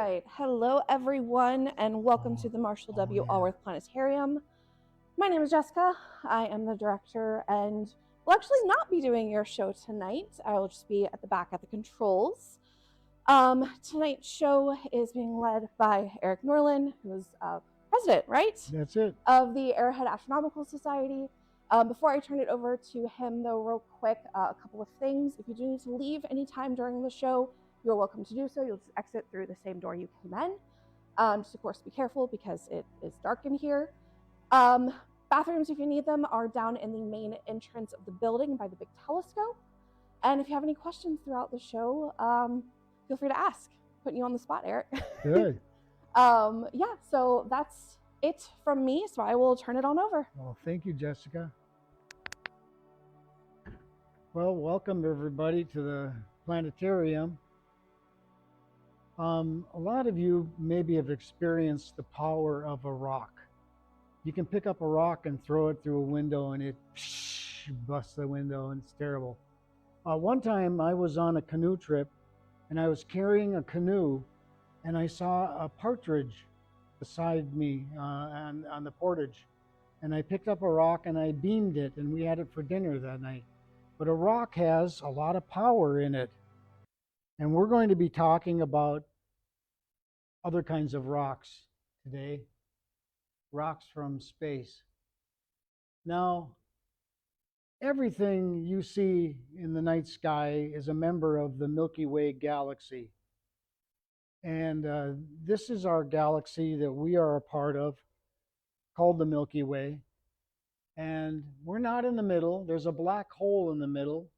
right. Hello, everyone, and welcome to the Marshall W. Allworth Planetarium. My name is Jessica. I am the director, and will actually not be doing your show tonight. I will just be at the back at the controls. Tonight's show is being led by Eric Norlin, who is president, right? That's it. Of the Arrowhead Astronomical Society. Before I turn it over to him, though, real quick, a couple of things. If you do need to leave anytime during the show, you're welcome to do so. You'll just exit through the same door you came in. Just, of course, be careful because it is dark in here. Bathrooms, if you need them, are down in the main entrance of the building by the big telescope. And if you have any questions throughout the show, feel free to ask. Putting you on the spot, Eric. Good. Yeah, so that's it from me, so I will turn it on over. Well, thank you, Jessica. Well, welcome everybody to the planetarium. A lot of you maybe have experienced the power of a rock. You can pick up a rock and throw it through a window and it busts the window and it's terrible. One time I was on a canoe trip and I was carrying a canoe and I saw a partridge beside me on the portage. And I picked up a rock and I beamed it and we had it for dinner that night. But a rock has a lot of power in it. And we're going to be talking about other kinds of rocks today, rocks from space. Now, everything you see in the night sky is a member of the Milky Way galaxy. And this is our galaxy that we are a part of, called the Milky Way. And we're not in the middle. There's a black hole in the middle.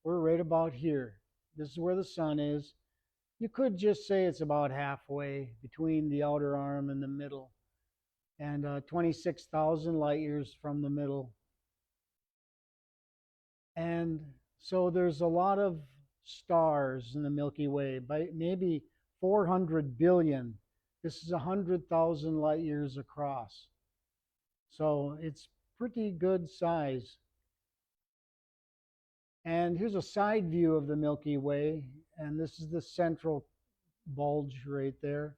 We're right about here. This is where the sun is. You could just say it's about halfway between the outer arm and the middle, and 26,000 light years from the middle. And so there's a lot of stars in the Milky Way, by maybe 400 billion. This is 100,000 light years across. So it's pretty good size. And here's a side view of the Milky Way, and this is the central bulge right there,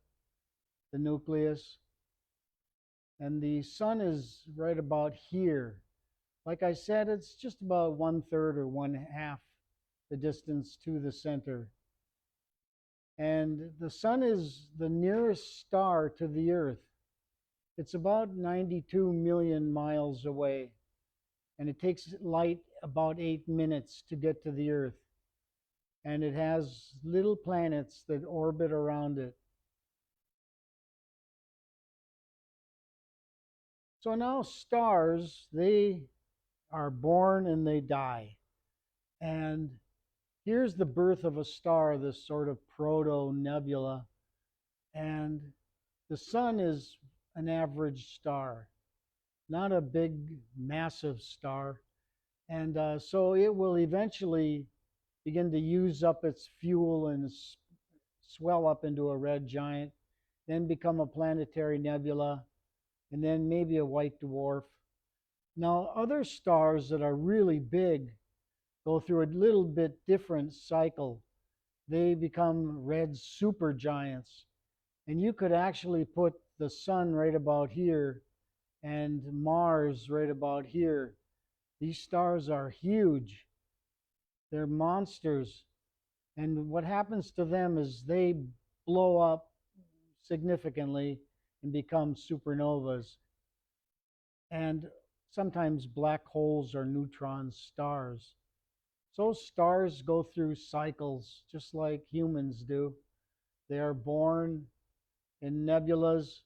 the nucleus. And the sun is right about here. Like I said, it's just about 1/3 or 1/2 the distance to the center. And the sun is the nearest star to the Earth. It's about 92 million miles away. And it takes light about 8 minutes to get to the Earth. And it has little planets that orbit around it. So now stars, they are born and they die. And here's the birth of a star, this sort of proto-nebula. And the sun is an average star, not a big, massive star. And so it will eventually begin to use up its fuel and swell up into a red giant, then become a planetary nebula, and then maybe a white dwarf. Now, other stars that are really big go through a little bit different cycle. They become red supergiants. And you could actually put the sun right about here and Mars right about here. These stars are huge. They're monsters. And what happens to them is they blow up significantly and become supernovas. And sometimes black holes are neutron stars. So stars go through cycles just like humans do. They are born in nebulas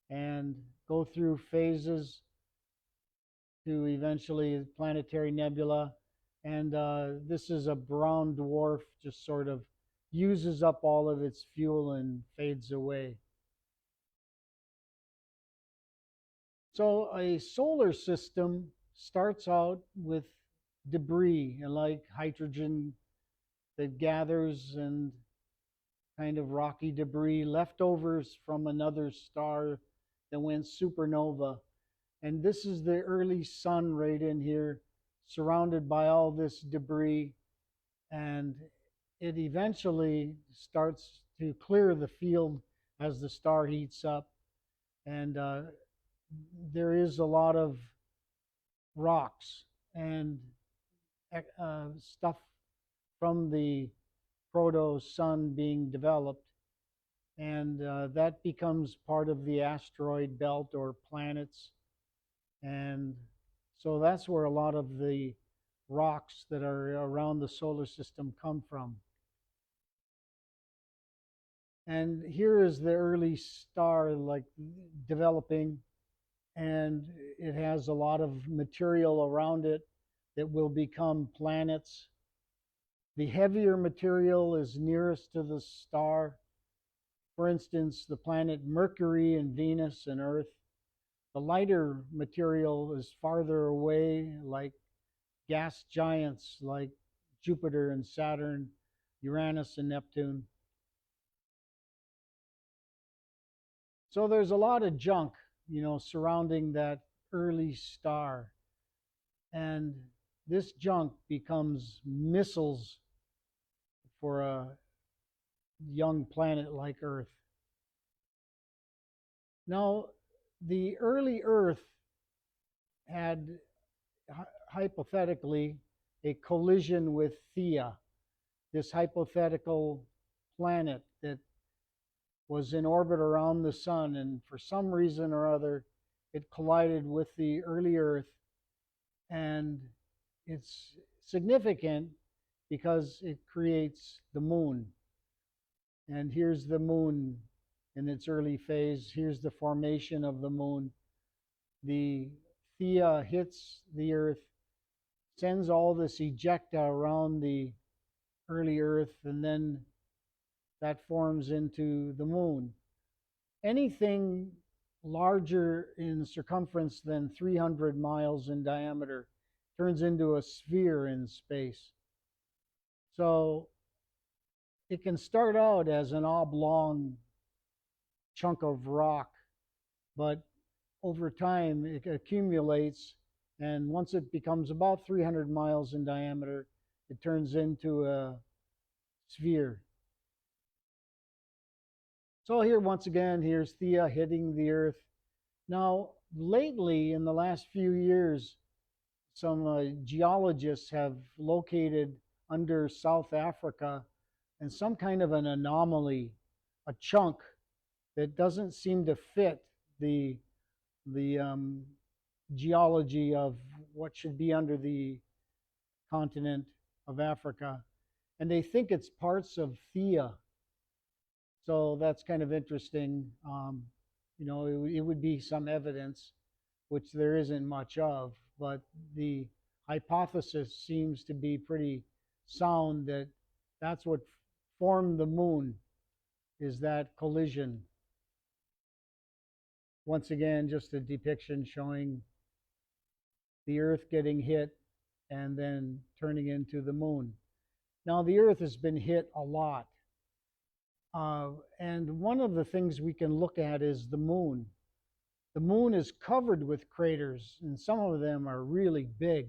and go through phases to eventually planetary nebula. And this is a brown dwarf, just sort of uses up all of its fuel and fades away. So a solar system starts out with debris, like hydrogen that gathers and kind of rocky debris, leftovers from another star that went supernova. And this is the early sun right in here, surrounded by all this debris. And it eventually starts to clear the field as the star heats up. And there is a lot of rocks and stuff from the proto sun being developed. And that becomes part of the asteroid belt or planets. And so that's where a lot of the rocks that are around the solar system come from. And here is the early star like developing, and it has a lot of material around it that will become planets. The heavier material is nearest to the star. For instance, the planet Mercury and Venus and Earth. The lighter material is farther away, like gas giants like Jupiter and Saturn, Uranus and Neptune. So there's a lot of junk, surrounding that early star. And this junk becomes missiles for a young planet like Earth. Now, the early Earth had hypothetically a collision with Theia, this hypothetical planet that was in orbit around the sun, and for some reason or other, it collided with the early Earth. And it's significant because it creates the moon. And here's the moon in its early phase. Here's the formation of the moon. The Theia hits the Earth, sends all this ejecta around the early Earth, and then that forms into the moon. Anything larger in circumference than 300 miles in diameter turns into a sphere in space. So it can start out as an oblong chunk of rock, but over time it accumulates, and once it becomes about 300 miles in diameter, it turns into a sphere. So here, once again, here's Theia hitting the Earth. Now, lately, in the last few years, some geologists have located under South Africa and some kind of an anomaly, a chunk that doesn't seem to fit the geology of what should be under the continent of Africa. And they think it's parts of Theia. So that's kind of interesting. It would be some evidence, which there isn't much of, but the hypothesis seems to be pretty sound that that's what formed the moon, is that collision. Once again, just a depiction showing the Earth getting hit and then turning into the moon. Now, the Earth has been hit a lot. And one of the things we can look at is the moon. The moon is covered with craters, and some of them are really big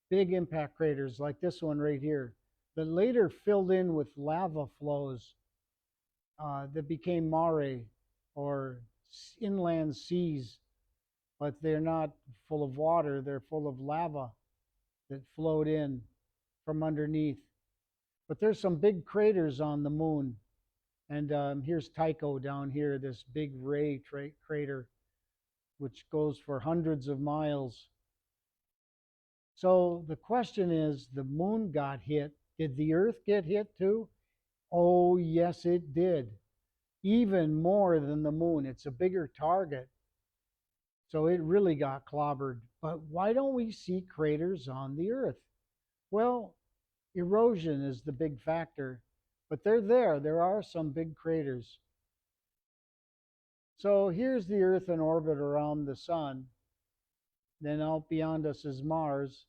impact craters like this one right here, that later filled in with lava flows that became mare, or inland seas, but they're not full of water, they're full of lava that flowed in from underneath. But there's some big craters on the moon. And here's Tycho down here, this big ray crater, which goes for hundreds of miles. So the question is, the moon got hit. Did the Earth get hit too? Oh, yes, it did. Even more than the moon. It's a bigger target. So it really got clobbered. But why don't we see craters on the Earth? Well, erosion is the big factor. But they're there. There are some big craters. So here's the Earth in orbit around the sun. Then out beyond us is Mars.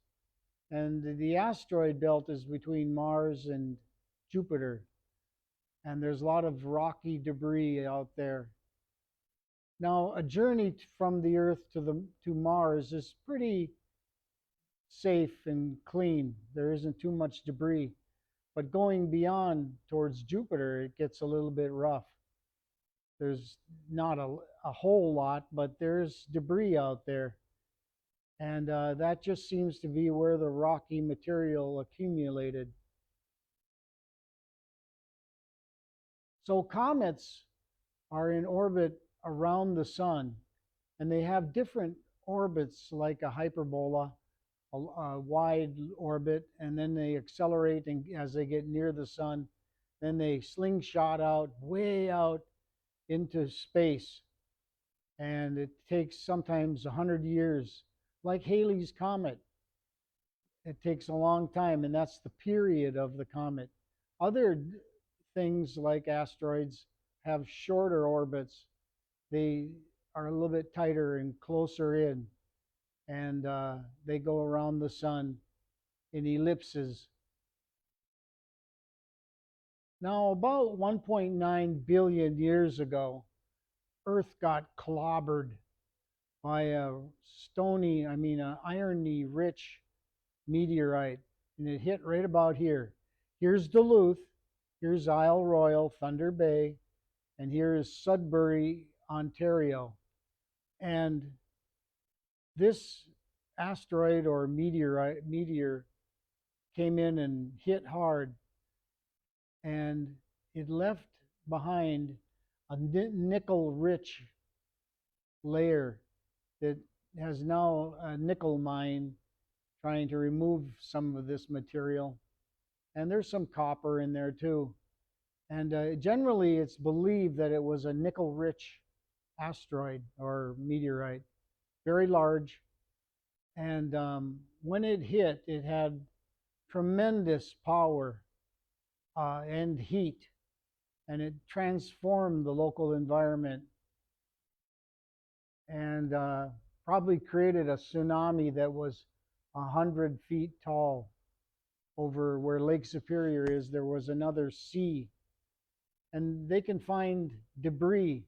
And the asteroid belt is between Mars and Jupiter. And there's a lot of rocky debris out there. Now, a journey from the Earth to Mars is pretty safe and clean. There isn't too much debris. But going beyond towards Jupiter, it gets a little bit rough. There's not a whole lot, but there's debris out there. And that just seems to be where the rocky material accumulated. So comets are in orbit around the sun, and they have different orbits like a hyperbola, a wide orbit, and then they accelerate and as they get near the sun, then they slingshot out way out into space. And it takes sometimes 100 years, like Halley's Comet. It takes a long time, and that's the period of the comet. Other things like asteroids have shorter orbits. They are a little bit tighter and closer in, and they go around the sun in ellipses. Now, about 1.9 billion years ago, Earth got clobbered by a irony rich meteorite, and it hit right about here. Here's Duluth, here's Isle Royal, Thunder Bay, and here is Sudbury, Ontario. And this asteroid or meteor came in and hit hard, and it left behind a nickel-rich layer that has now a nickel mine trying to remove some of this material. And there's some copper in there too. And generally it's believed that it was a nickel-rich asteroid or meteorite, very large. And when it hit, it had tremendous power and heat, and it transformed the local environment and probably created a tsunami that was 100 feet tall. Over where Lake Superior is, there was another sea, and they can find debris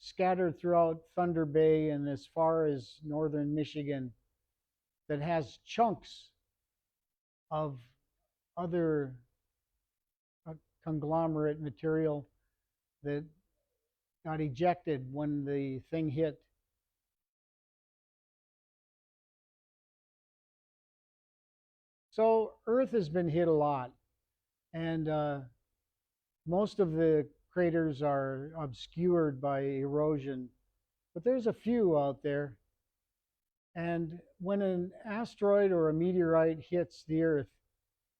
scattered throughout Thunder Bay and as far as northern Michigan that has chunks of other conglomerate material that got ejected when the thing hit. So Earth has been hit a lot, and most of the craters are obscured by erosion, but there's a few out there. And when an asteroid or a meteorite hits the Earth,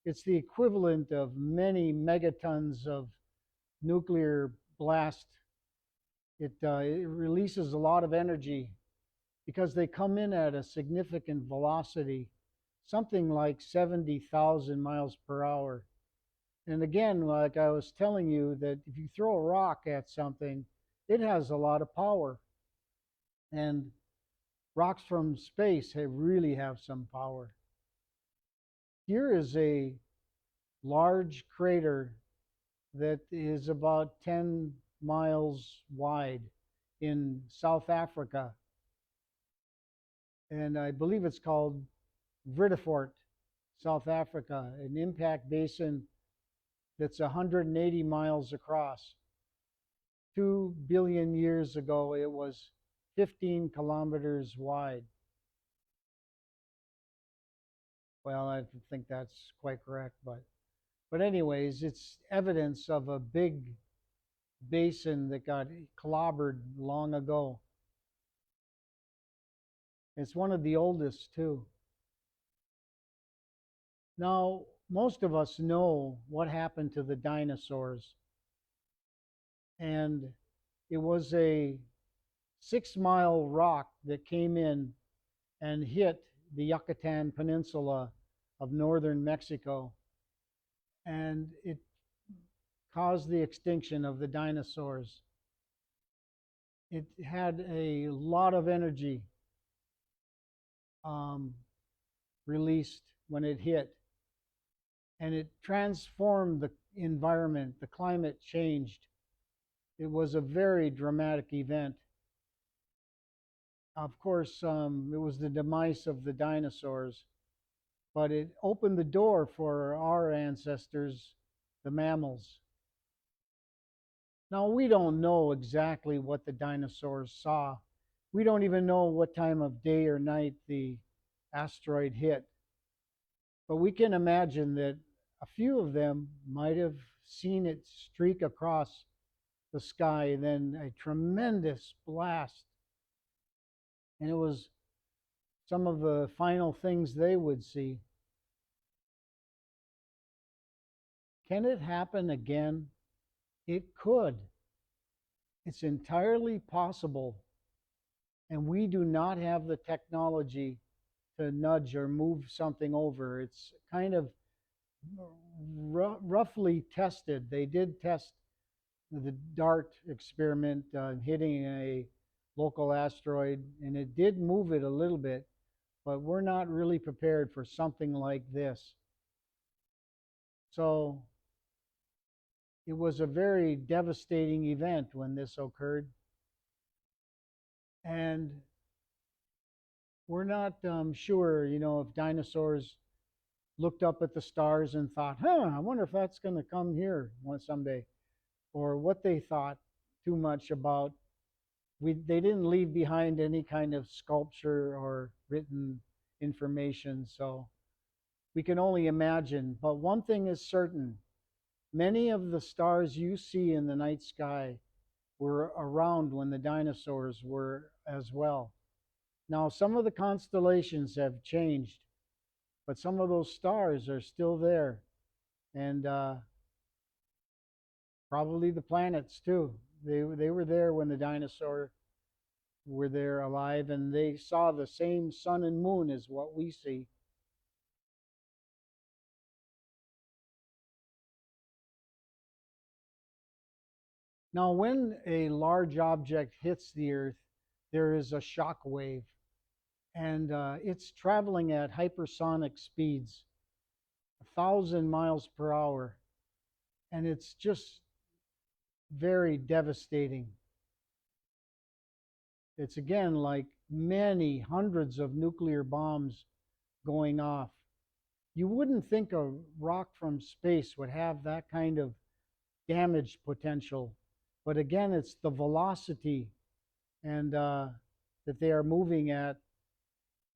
it's the equivalent of many megatons of nuclear blast. It releases a lot of energy because they come in at a significant velocity, something like 70,000 miles per hour. And again, like I was telling you, that if you throw a rock at something, it has a lot of power. And rocks from space really have some power. Here is a large crater that is about 10 miles wide in South Africa. And I believe it's called Vredefort, South Africa, an impact basin that's 180 miles across. 2 billion years ago, it was 15 kilometers wide. Well, I don't think that's quite correct, but anyways, it's evidence of a big basin that got clobbered long ago. It's one of the oldest too. Now, most of us know what happened to the dinosaurs. And it was a 6-mile rock that came in and hit the Yucatan Peninsula of northern Mexico. And it caused the extinction of the dinosaurs. It had a lot of energy released when it hit. And it transformed the environment. The climate changed. It was a very dramatic event. Of course, it was the demise of the dinosaurs. but it opened the door for our ancestors, the mammals. Now, we don't know exactly what the dinosaurs saw. We don't even know what time of day or night the asteroid hit. But we can imagine that a few of them might have seen it streak across the sky, and then a tremendous blast. And it was some of the final things they would see. Can it happen again? It could. It's entirely possible. And we do not have the technology to nudge or move something over. It's kind of roughly tested. They did test the DART experiment hitting a local asteroid, and it did move it a little bit, but we're not really prepared for something like this. So it was a very devastating event when this occurred. And we're not sure, if dinosaurs looked up at the stars and thought, I wonder if that's going to come here one someday, or what they thought too much about. They didn't leave behind any kind of sculpture or written information, so we can only imagine. But one thing is certain, many of the stars you see in the night sky were around when the dinosaurs were as well. Now, some of the constellations have changed, but some of those stars are still there, and probably the planets too. They were there when the dinosaurs were there alive, and they saw the same sun and moon as what we see. Now, when a large object hits the Earth, there is a shock wave, and it's traveling at hypersonic speeds, 1,000 miles per hour, and it's just very devastating. It's again like many hundreds of nuclear bombs going off. You wouldn't think a rock from space would have that kind of damage potential, but again, it's the velocity and that they are moving at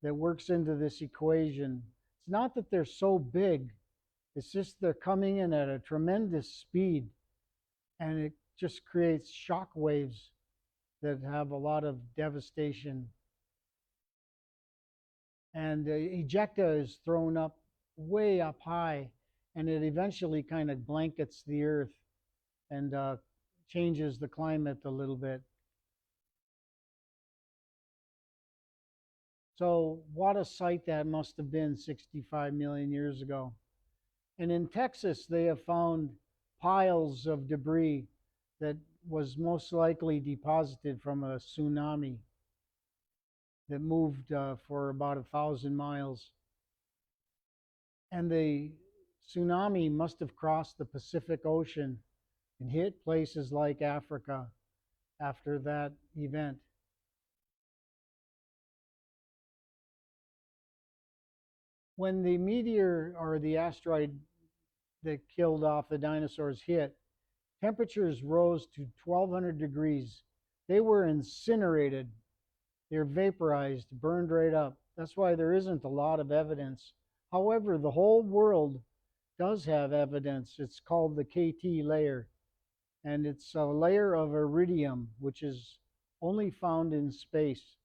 that works into this equation. It's not that they're so big, it's just they're coming in at a tremendous speed, and it just creates shock waves that have a lot of devastation. And ejecta is thrown up way up high, and it eventually kind of blankets the Earth and changes the climate a little bit. So what a sight that must have been 65 million years ago. And in Texas, they have found piles of debris that was most likely deposited from a tsunami that moved for about 1,000 miles. And the tsunami must have crossed the Pacific Ocean and hit places like Africa after that event. When the meteor or the asteroid that killed off the dinosaurs hit, temperatures rose to 1,200 degrees. They were incinerated. They're vaporized, burned right up. That's why there isn't a lot of evidence. However, the whole world does have evidence. It's called the KT layer, and it's a layer of iridium, which is only found in space,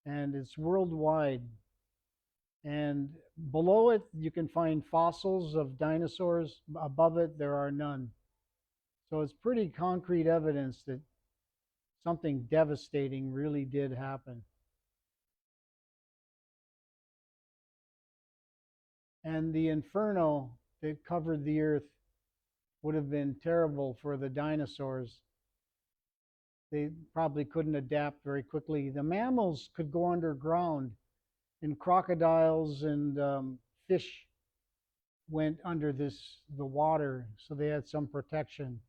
and it's worldwide. And below it, you can find fossils of dinosaurs. Above it, there are none. So it's pretty concrete evidence that something devastating really did happen. And the inferno that covered the Earth would have been terrible for the dinosaurs. They probably couldn't adapt very quickly. The mammals could go underground, and crocodiles and fish went under the water, so they had some protection.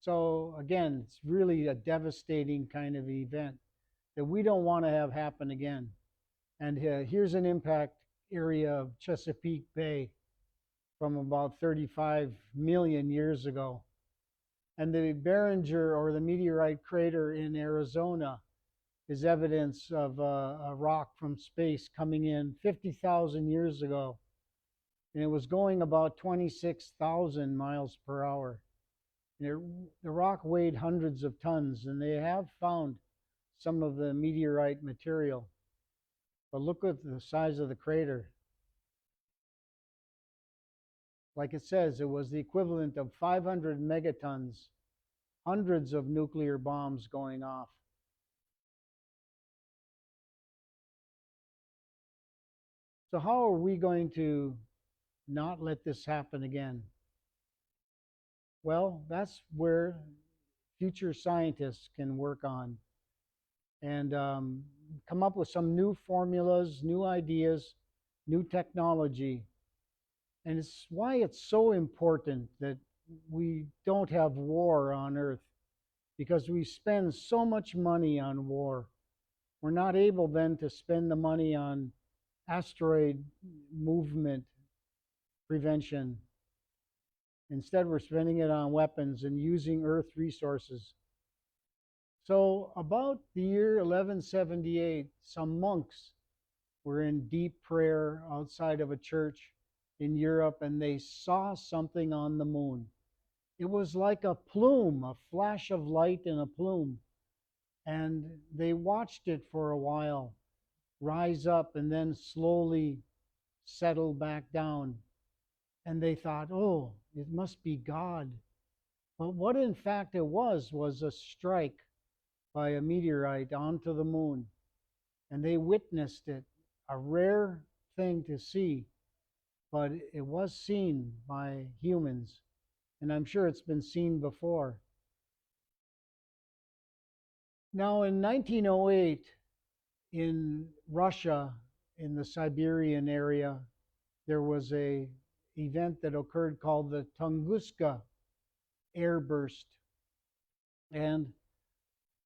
So again, it's really a devastating kind of event that we don't want to have happen again. And here's an impact area of Chesapeake Bay from about 35 million years ago. And the Barringer, or the meteorite crater in Arizona, is evidence of a rock from space coming in 50,000 years ago. And it was going about 26,000 miles per hour. And the rock weighed hundreds of tons, and they have found some of the meteorite material. But look at the size of the crater. Like it says, it was the equivalent of 500 megatons, hundreds of nuclear bombs going off. So how are we going to not let this happen again? Well, that's where future scientists can work on and come up with some new formulas, new ideas, new technology. And it's why it's so important that we don't have war on Earth, because we spend so much money on war. We're not able then to spend the money on asteroid movement prevention. Instead, we're spending it on weapons and using Earth resources. So about the year 1178, some monks were in deep prayer outside of a church in Europe, and they saw something on the moon. It was like a plume, a flash of light in a plume. And they watched it for a while rise up and then slowly settle back down. And they thought, oh, it must be God. But what in fact it was a strike by a meteorite onto the moon. And they witnessed it, a rare thing to see, but it was seen by humans. And I'm sure it's been seen before. Now, in 1908, in Russia, in the Siberian area, there was a event that occurred called the Tunguska airburst. And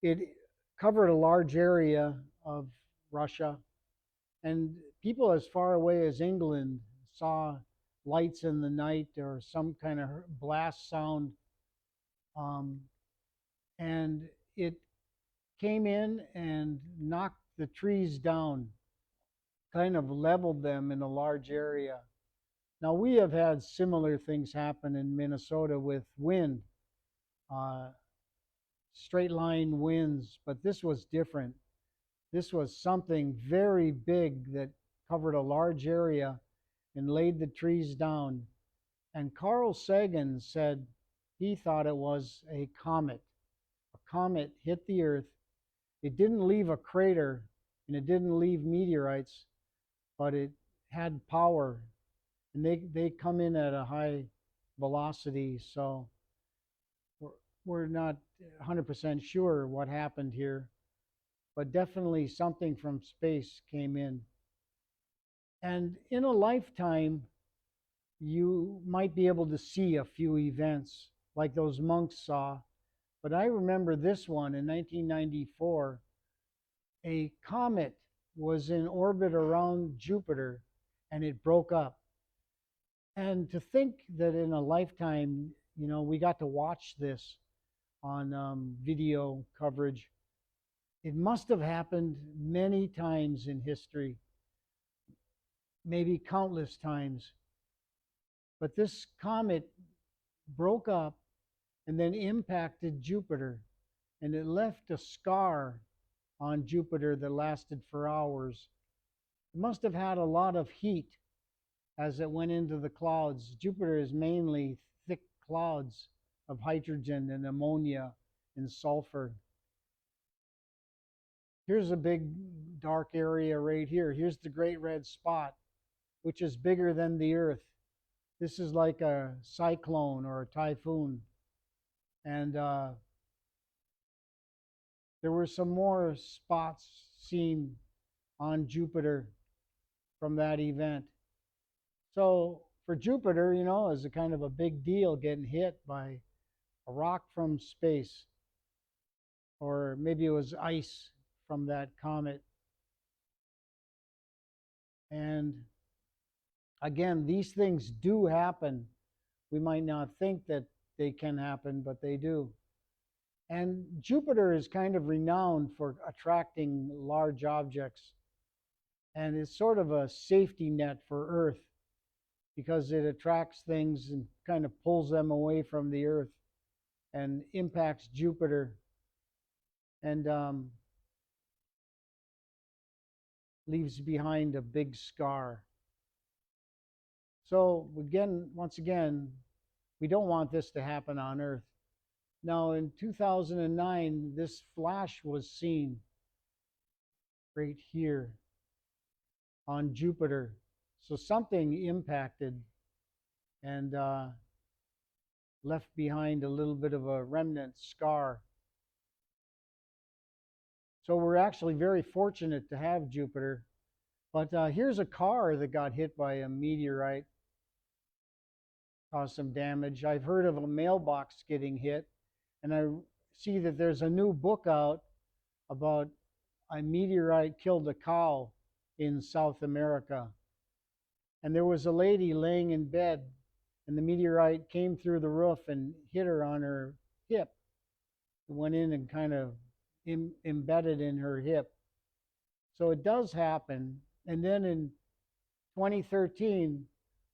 it covered a large area of Russia. And people as far away as England saw lights in the night or some kind of blast sound. And it came in and knocked the trees down, kind of leveled them in a large area. Now, we have had similar things happen in Minnesota with wind, straight line winds, but this was different. This was something very big that covered a large area and laid the trees down. And Carl Sagan said he thought it was a comet. A comet hit the Earth. It didn't leave a crater and it didn't leave meteorites, but it had power. And they come in at a high velocity, so we're not 100% sure what happened here, but definitely something from space came in. And in a lifetime, you might be able to see a few events like those monks saw. But I remember this one in 1994. A comet was in orbit around Jupiter and it broke up. And to think that in a lifetime, we got to watch this on video coverage, it must have happened many times in history, maybe countless times. But this comet broke up and then impacted Jupiter, and it left a scar on Jupiter that lasted for hours. It must have had a lot of heat as it went into the clouds. Jupiter is mainly thick clouds of hydrogen and ammonia and sulfur. Here's a big dark area right here. Here's the Great Red Spot, which is bigger than the Earth. This is like a cyclone or a typhoon. And there were some more spots seen on Jupiter from that event. So for Jupiter, it's a kind of a big deal getting hit by a rock from space, or maybe it was ice from that comet. And again, these things do happen. We might not think that they can happen, but they do. And Jupiter is kind of renowned for attracting large objects, and it's sort of a safety net for Earth because it attracts things and kind of pulls them away from the Earth and impacts Jupiter and leaves behind a big scar. So again, once again, we don't want this to happen on Earth. Now, in 2009, this flash was seen right here on Jupiter. So something impacted and left behind a little bit of a remnant scar. So we're actually very fortunate to have Jupiter. But here's a car that got hit by a meteorite, caused some damage. I've heard of a mailbox getting hit, and I see that there's a new book out about a meteorite killed a cow in South America. And there was a lady laying in bed, and the meteorite came through the roof and hit her on her hip. It went in and kind of embedded in her hip. So it does happen. And then in 2013,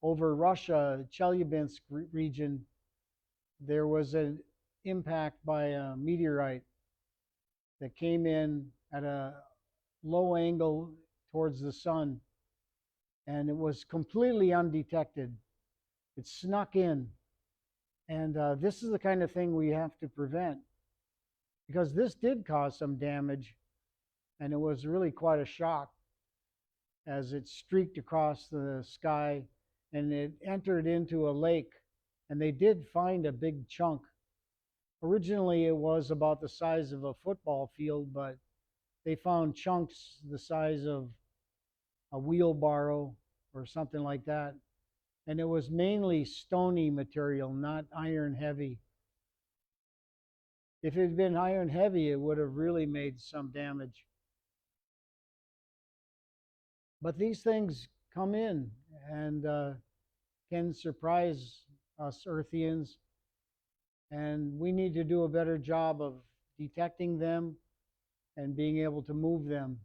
over Russia, Chelyabinsk region, there was an impact by a meteorite that came in at a low angle towards the sun, and it was completely undetected. It snuck in, and this is the kind of thing we have to prevent, because this did cause some damage, and it was really quite a shock as it streaked across the sky, and it entered into a lake, and they did find a big chunk. Originally, it was about the size of a football field, but they found chunks the size of a wheelbarrow or something like that. And it was mainly stony material, not iron heavy. If it had been iron heavy, it would have really made some damage. But these things come in and can surprise us Earthians, and we need to do a better job of detecting them and being able to move them.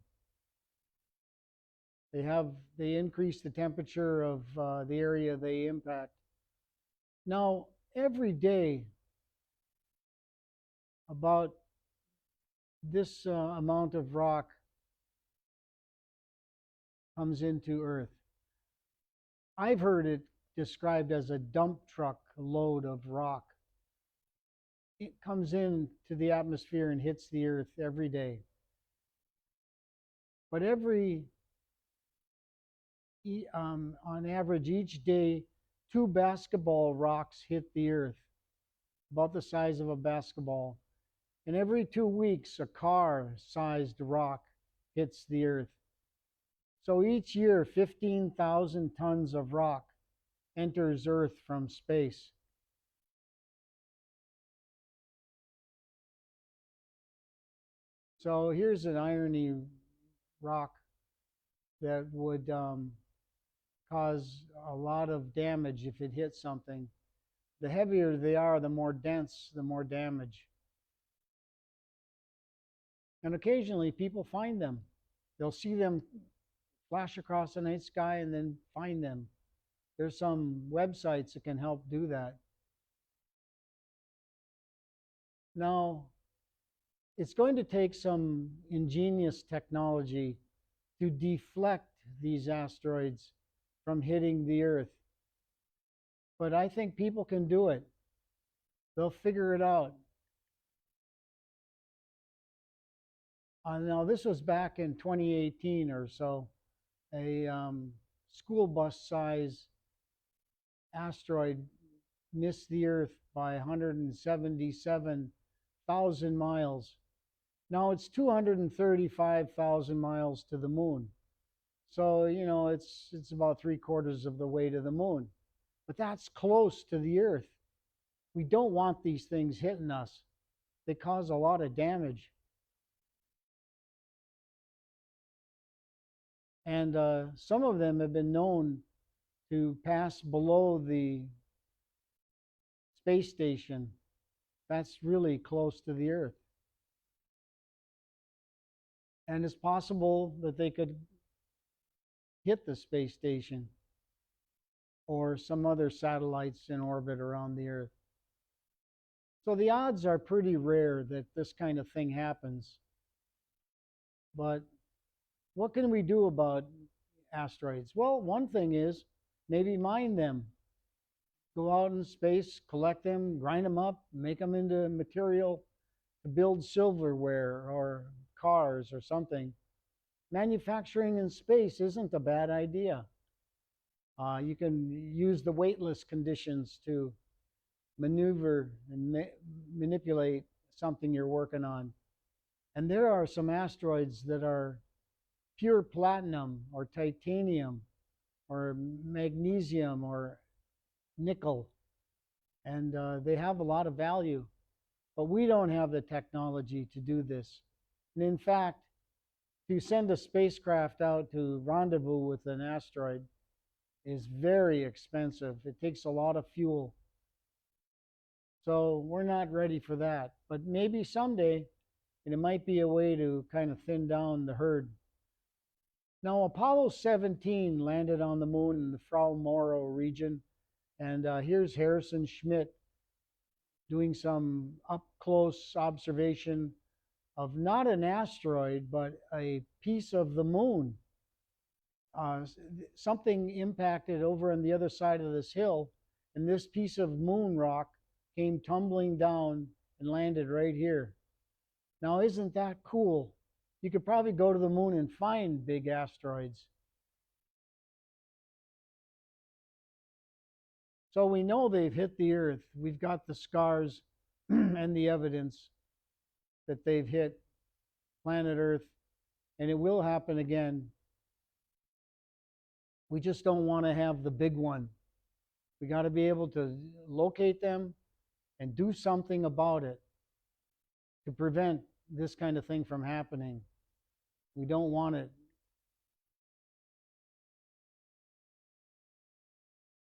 They increase the temperature of the area they impact. Now, every day, about this amount of rock comes into Earth. I've heard it described as a dump truck load of rock. It comes into the atmosphere and hits the Earth every day. But on average, each day, 2 basketball rocks hit the Earth, about the size of a basketball. And every 2 weeks, a car-sized rock hits the Earth. So each year, 15,000 tons of rock enters Earth from space. So here's an irony rock that would cause a lot of damage if it hits something. The heavier they are, the more dense, the more damage. And occasionally people find them. They'll see them flash across the night sky and then find them. There's some websites that can help do that. Now, it's going to take some ingenious technology to deflect these asteroids from hitting the Earth. But I think people can do it. They'll figure it out. Now, this was back in 2018 or so. A school bus size asteroid missed the Earth by 177,000 miles. Now it's 235,000 miles to the moon. So, you know, it's about 3/4 of the way to the moon. But that's close to the Earth. We don't want these things hitting us. They cause a lot of damage. And some of them have been known to pass below the space station. That's really close to the Earth. And it's possible that they could hit the space station or some other satellites in orbit around the Earth. So the odds are pretty rare that this kind of thing happens. But what can we do about asteroids? Well, one thing is maybe mine them. Go out in space, collect them, grind them up, make them into material to build silverware or cars or something. Manufacturing in space isn't a bad idea. You can use the weightless conditions to maneuver and manipulate something you're working on. And there are some asteroids that are pure platinum or titanium or magnesium or nickel, and they have a lot of value. But we don't have the technology to do this. And in fact, to send a spacecraft out to rendezvous with an asteroid is very expensive. It takes a lot of fuel. So we're not ready for that. But maybe someday, and it might be a way to kind of thin down the herd. Now, Apollo 17 landed on the moon in the Frau Moro region. And here's Harrison Schmitt doing some up-close observation of not an asteroid, but a piece of the moon. Something impacted over on the other side of this hill, and this piece of moon rock came tumbling down and landed right here. Now, isn't that cool? You could probably go to the moon and find big asteroids. So we know they've hit the Earth. We've got the scars and the evidence that they've hit planet Earth, and it will happen again. We just don't want to have the big one. We got to be able to locate them and do something about it to prevent this kind of thing from happening. We don't want it.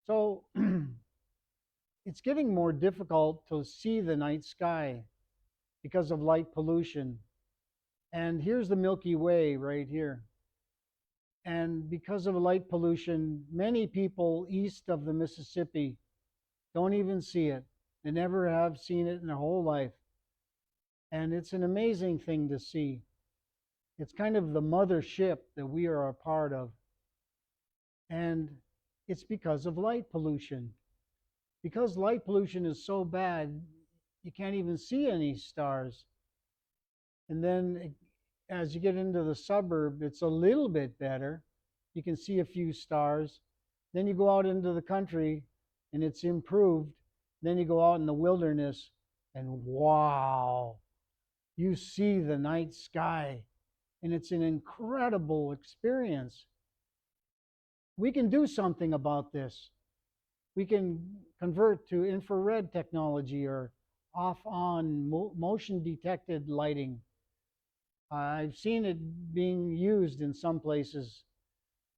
So it's getting more difficult to see the night sky because of light pollution. And here's the Milky Way right here. And because of light pollution, many people east of the Mississippi don't even see it. They never have seen it in their whole life. And it's an amazing thing to see. It's kind of the mothership that we are a part of. And it's because of light pollution. Because light pollution is so bad, you can't even see any stars. And then as you get into the suburb, it's a little bit better. You can see a few stars. Then you go out into the country and it's improved. Then you go out in the wilderness and wow, you see the night sky. And it's an incredible experience. We can do something about this. We can convert to infrared technology or off-on motion detected lighting. I've seen it being used in some places.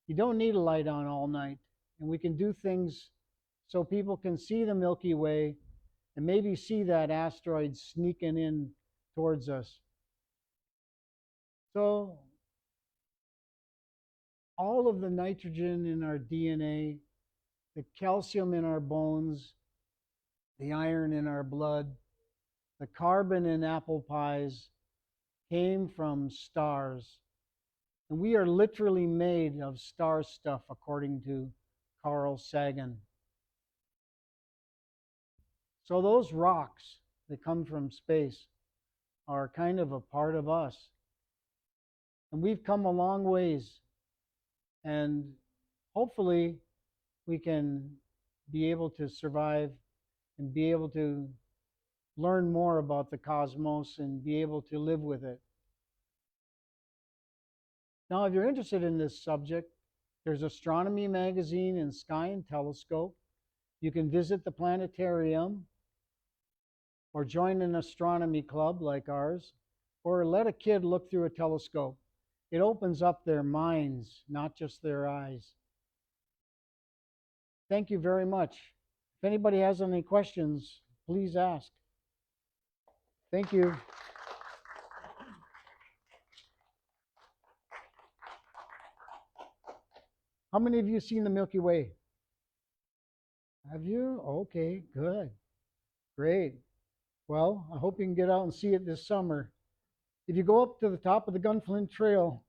You don't need a light on all night, and we can do things so people can see the Milky Way and maybe see that asteroid sneaking in towards us. So all of the nitrogen in our DNA, the calcium in our bones, the iron in our blood, the carbon in apple pies came from stars. And we are literally made of star stuff, according to Carl Sagan. So those rocks that come from space are kind of a part of us. And we've come a long ways. And hopefully we can be able to survive and be able to learn more about the cosmos and be able to live with it. Now, if you're interested in this subject, there's Astronomy Magazine and Sky and Telescope. You can visit the planetarium. or join an astronomy club like ours, or let a kid look through a telescope. It opens up their minds, not just their eyes. Thank you very much. If anybody has any questions, please ask. Thank you. How many of you seen the Milky Way? Have you? Okay, good. Great. Well, I hope you can get out and see it this summer. If you go up to the top of the Gunflint Trail,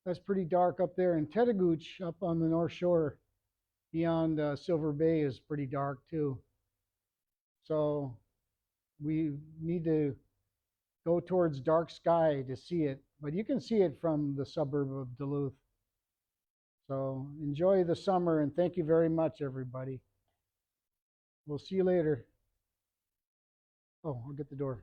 that's pretty dark up there. And Tetegooch up on the North Shore beyond Silver Bay is pretty dark too. So we need to go towards dark sky to see it. But you can see it from the suburb of Duluth. So enjoy the summer and thank you very much, everybody. We'll see you later. Oh, I'll get the door.